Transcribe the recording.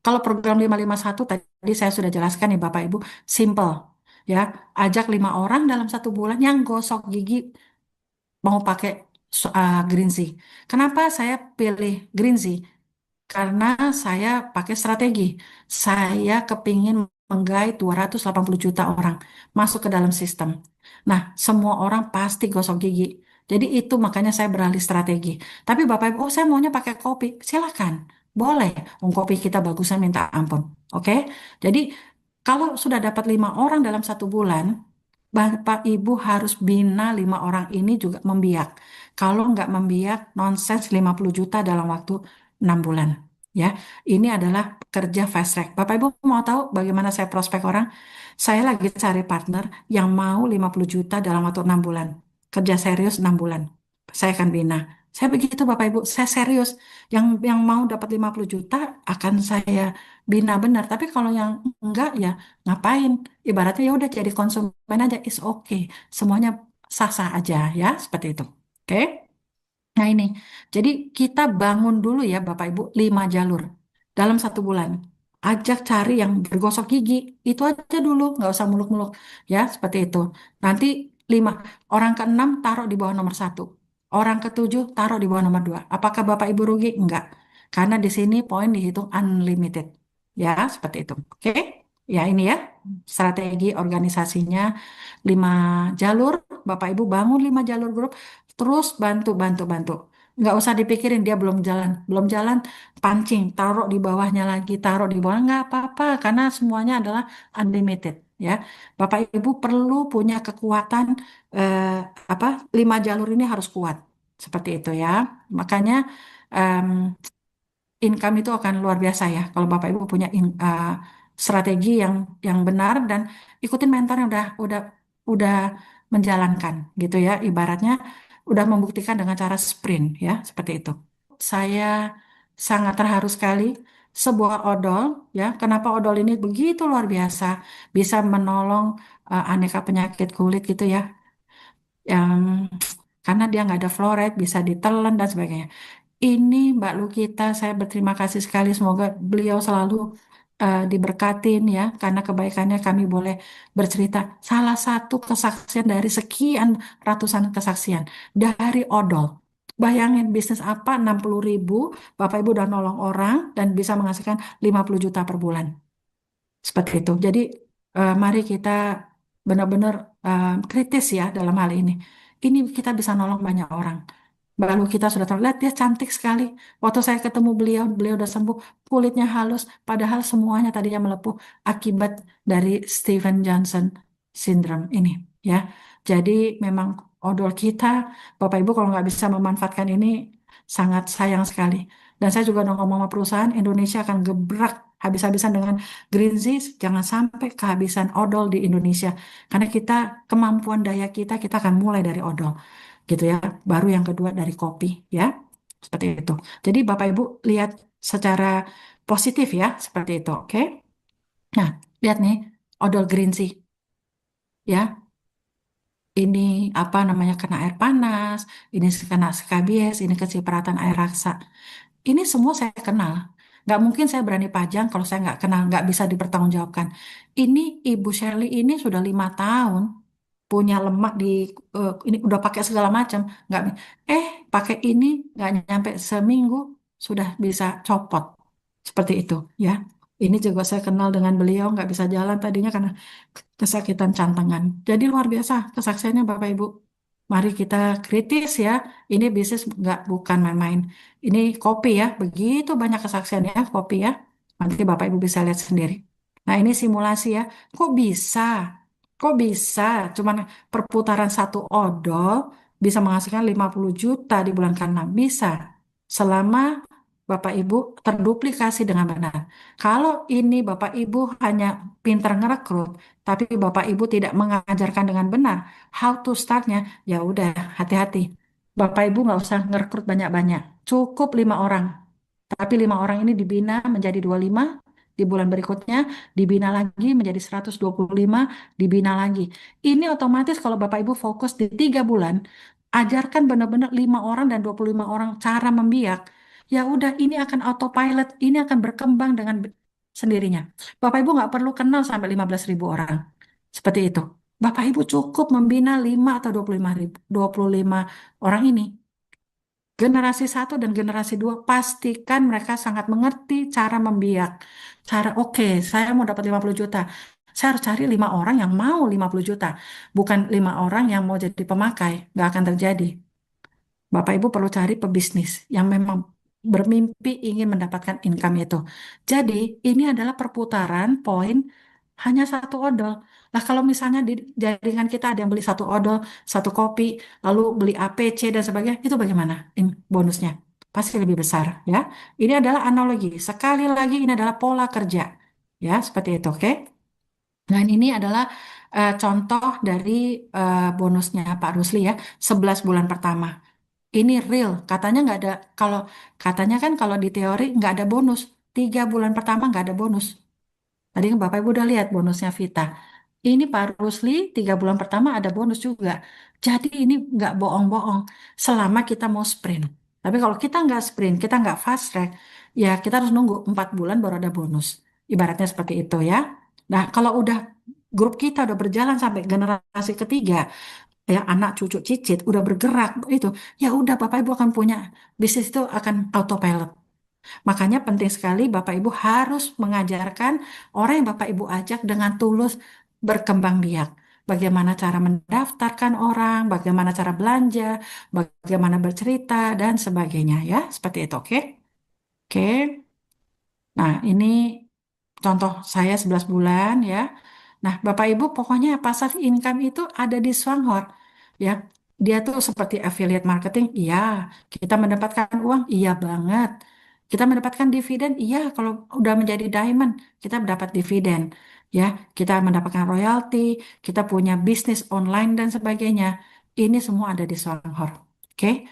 Kalau program 551 tadi saya sudah jelaskan nih Bapak Ibu, simple ya. Ajak 5 orang dalam 1 bulan yang gosok gigi mau pakai green tea. Kenapa saya pilih green tea? Karena saya pakai strategi. Saya kepingin menggait 280 juta orang masuk ke dalam sistem. Nah, semua orang pasti gosok gigi. Jadi itu makanya saya beralih strategi. Tapi Bapak Ibu, oh saya maunya pakai kopi. Silakan. Boleh. Kopi kita bagusnya minta ampun. Oke? Jadi kalau sudah dapat 5 orang dalam 1 bulan, Bapak Ibu harus bina 5 orang ini juga membiak. Kalau nggak membiak, nonsens 50 juta dalam waktu 6 bulan. Ya, ini adalah kerja fast track. Bapak Ibu mau tahu bagaimana saya prospek orang? Saya lagi cari partner yang mau 50 juta dalam waktu 6 bulan. Kerja serius 6 bulan. Saya akan bina. Saya begitu Bapak Ibu, saya serius. Yang mau dapat 50 juta akan saya bina benar. Tapi kalau yang enggak ya ngapain? Ibaratnya ya udah jadi konsumen aja, is okay. Semuanya sah-sah aja ya, seperti itu. Oke? Nah ini, jadi kita bangun dulu ya Bapak Ibu 5 jalur dalam 1 bulan. Ajak cari yang bergosok gigi, itu aja dulu, nggak usah muluk-muluk ya seperti itu. Nanti 5, orang ke-6 taruh di bawah nomor 1, orang ke-7 taruh di bawah nomor 2. Apakah Bapak Ibu rugi? Enggak, karena di sini poin dihitung unlimited ya seperti itu. Oke, ya ini ya strategi organisasinya 5 jalur. Bapak Ibu bangun 5 jalur grup. Terus bantu, bantu, bantu. Nggak usah dipikirin dia belum jalan. Belum jalan, pancing. Taruh di bawahnya lagi, taruh di bawah. Nggak apa-apa, karena semuanya adalah unlimited. Ya, Bapak Ibu perlu punya kekuatan eh, apa 5 jalur ini harus kuat seperti itu ya. Makanya em, income itu akan luar biasa ya. Kalau Bapak Ibu punya strategi yang benar dan ikutin mentor yang udah menjalankan gitu ya. Ibaratnya udah membuktikan dengan cara sprint ya, seperti itu. Saya sangat terharu sekali sebuah odol ya. Kenapa odol ini begitu luar biasa bisa menolong aneka penyakit kulit gitu ya. Yang karena dia nggak ada fluoride bisa ditelan dan sebagainya. Ini Mbak Lukita, saya berterima kasih sekali. Semoga beliau selalu diberkatin ya, karena kebaikannya kami boleh bercerita. Salah satu kesaksian dari sekian ratusan kesaksian dari odol. Bayangin bisnis apa 60.000, Bapak Ibu udah nolong orang dan bisa menghasilkan 50 juta per bulan. Seperti itu. Jadi mari kita benar-benar kritis ya dalam hal ini. Ini kita bisa nolong banyak orang. Baru kita sudah tahu, lihat dia cantik sekali. Waktu saya ketemu beliau, beliau udah sembuh, kulitnya halus, padahal semuanya tadinya melepuh akibat dari Steven Johnson syndrome ini, ya. Jadi memang odol kita, Bapak Ibu kalau nggak bisa memanfaatkan ini, sangat sayang sekali. Dan saya juga udah ngomong sama perusahaan, Indonesia akan gebrak habis-habisan dengan Green Zeas, jangan sampai kehabisan odol di Indonesia. Karena kita, kemampuan daya kita akan mulai dari odol gitu ya. Baru yang kedua dari kopi ya. Seperti itu. Jadi Bapak Ibu lihat secara positif ya, seperti itu. Oke. Nah, lihat nih odol green tea ya. Ini apa namanya kena air panas, ini kena skabies, ini kecipratan air raksa. Ini semua saya kenal. Nggak mungkin saya berani pajang kalau saya nggak kenal, nggak bisa dipertanggungjawabkan. Ini Ibu Shirley ini sudah 5 tahun punya lemak di ini udah pakai segala macam, nggak pakai ini nggak nyampe seminggu sudah bisa copot seperti itu ya. Ini juga saya kenal dengan beliau nggak bisa jalan tadinya karena kesakitan cantengan. Jadi luar biasa kesaksiannya Bapak Ibu. Mari kita kritis ya. Ini bisnis nggak bukan main-main. Ini kopi ya, begitu banyak kesaksian ya kopi ya. Nanti Bapak Ibu bisa lihat sendiri. Nah ini simulasi ya. Kok bisa? Kok bisa? Cuman perputaran satu odol bisa menghasilkan 50 juta di bulan ke-6. Bisa. Selama Bapak Ibu terduplikasi dengan benar. Kalau ini Bapak Ibu hanya pintar ngerekrut, tapi Bapak Ibu tidak mengajarkan dengan benar how to startnya, ya udah hati-hati. Bapak Ibu nggak usah ngerekrut banyak-banyak. Cukup 5 orang. Tapi 5 orang ini dibina menjadi 25, di bulan berikutnya dibina lagi menjadi 125, dibina lagi. Ini otomatis kalau Bapak Ibu fokus di 3 bulan, ajarkan benar-benar 5 orang dan 25 orang cara membiak. Ya udah ini akan autopilot, ini akan berkembang dengan sendirinya. Bapak Ibu nggak perlu kenal sampai 15.000 orang. Seperti itu. Bapak Ibu cukup membina 5 atau 25 orang ini. Generasi satu dan generasi dua, pastikan mereka sangat mengerti cara membiak. Cara, oke, saya mau dapat 50 juta. Saya harus cari 5 orang yang mau 50 juta. Bukan 5 orang yang mau jadi pemakai. Nggak akan terjadi. Bapak Ibu perlu cari pebisnis yang memang bermimpi ingin mendapatkan income itu. Jadi ini adalah perputaran poin hanya satu odol. Nah kalau misalnya di jaringan kita ada yang beli satu odol, satu kopi, lalu beli APC dan sebagainya, itu bagaimana bonusnya? Pasti lebih besar ya. Ini adalah analogi. Sekali lagi ini adalah pola kerja. Ya, seperti itu, oke? Dan ini adalah contoh dari bonusnya Pak Rusli ya, 11 bulan pertama. Ini real, katanya nggak ada, kalau katanya kan kalau di teori nggak ada bonus, 3 bulan pertama nggak ada bonus. Tadi kan Bapak Ibu udah lihat bonusnya Vita. Ini Pak Rusli 3 bulan pertama ada bonus juga. Jadi ini nggak bohong-bohong selama kita mau sprint. Tapi kalau kita nggak sprint, kita nggak fast track, ya kita harus nunggu 4 bulan baru ada bonus. Ibaratnya seperti itu ya. Nah kalau udah grup kita udah berjalan sampai generasi ketiga, ya anak cucu cicit udah bergerak itu, ya udah Bapak Ibu akan punya bisnis itu akan autopilot. Makanya penting sekali Bapak Ibu harus mengajarkan orang yang Bapak Ibu ajak dengan tulus berkembang biak. Bagaimana cara mendaftarkan orang, bagaimana cara belanja, bagaimana bercerita dan sebagainya ya, seperti itu, oke? Oke. Nah, ini contoh saya 11 bulan ya. Nah, Bapak Ibu pokoknya passive income itu ada di Swanghor ya. Dia tuh seperti affiliate marketing, iya. Kita mendapatkan uang, iya banget. Kita mendapatkan dividen, iya. Kalau udah menjadi diamond, kita mendapat dividen ya. Kita mendapatkan royalti, kita punya bisnis online dan sebagainya. Ini semua ada di Swanghor. Oke.